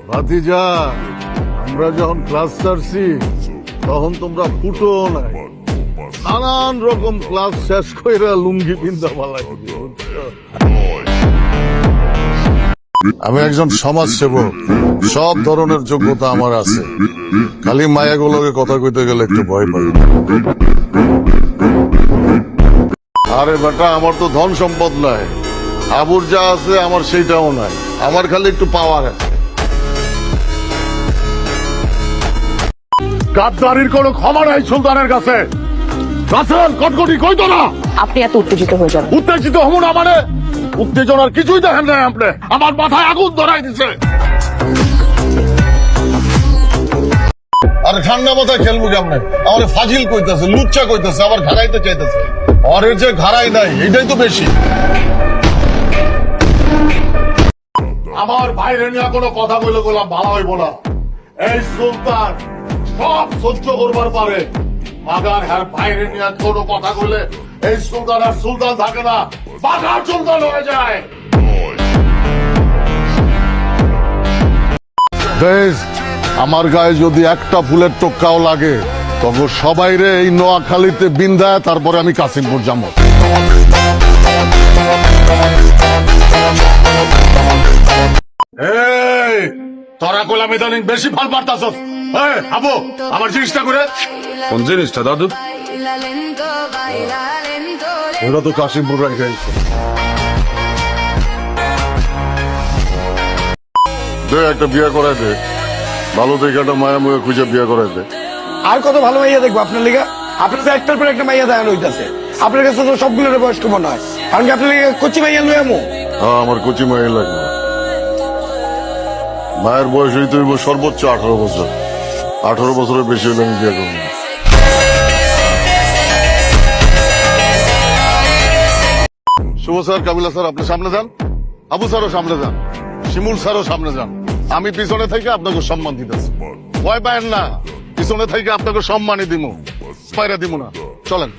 ভাতিজা, আমরা যখন ক্লাস ছাড়ছি তখন তোমরা ফুটো নাই, নানান রকম ক্লাস শেষ করে লুঙ্গি পিন্ধা পালাই। আমি একজন সমাজ সেবক, সব ধরনের যোগ্যতা আমার আছে, খালি মায়াগুলোকে কথা কইতে গেলে একটু ভয় পাই। আরে বেটা, আমার তো ধন সম্পদ নাই, আবুর যা আছে আমার সেইটাও নাই, আমার খালি একটু পাওয়ার আছে। গাদ্দারির কোনো ক্ষমা নাই সুলতানের কাছে। রাসেল কটকটি কইতো না। আপনি এত উত্তেজিত হয়ে যাবেন। উত্তেজিত হবো না মানে? উত্তেজনার কিছুই দেখেন নাই আপনি, আমার মাথায় আগুন ধরাই দিছে। আর ঠান্ডা মাথায় খেলবো কেমনে? আমার ফাজিল কইতেছে, লুচ্চা কইতেছে, আবার ঘাড়াইতে চাইতেছে। অরের যে ঘাড়াই নাই এটাই তো বেশি। আমার বাইরে নিয়ে কোনো কথা বলে বললাম ভালো হইব না। এই সুলতান সব সহ্য করবার পারে, মাগার হ্যার বাইরে নিয়ে কোনো কথা বলে এই সুলতান আর সুলতান থাকে না, বাঘার সুলতান হয়ে যায়। আমার গায়ে যদি একটা ফুলের টোক্কাও লাগে তখন সবাই রে এই নোয়াখালীতে বিন্দায়, তারপরে আমি কাশিমপুর যাবো। তোরা কইলাম ইদানিং বেশি ফাল পারতাছস। আবু, আমার জিনিসটা করে। কোন জিনিসটা দাদু? ওরা তো কাশিমপুর রেখে দে, একটা বিয়ে করাই দে, ভালো দেখে একটা মায়া মুয়ে খুঁজে বিয়ে করাই দে। আর কত ভালো মাইয়া দেখবো আপনার লিগা? আপনার তো একটার পর একটা মাইয়া দেখানো হইতাছে, আপনার কাছে তো সবগুলোর বয়স্ক মনে হয়, কারণ কি আপনার লিগা কচি মাইয়া লই আমো? হ্যাঁ, আমার কচি মায়া লাগবে। মায়ের বয়স হইতে হইব সর্বোচ্চ 18 বছর। 18 বছরের বেশি হইলে আমি বিয়ে করবো না। শুভ স্যার, কাবিলা স্যার আপনি সামনে যান, আবু স্যারও সামনে যান, শিমুল স্যারও সামনে যান। আমি পিছনে থেকে আপনাকে সম্মান দিতেছি, ভয় পায়েন না। পিছনে থেকে আপনাকে সম্মানই দিব, পায়রা দিব না। চলেন।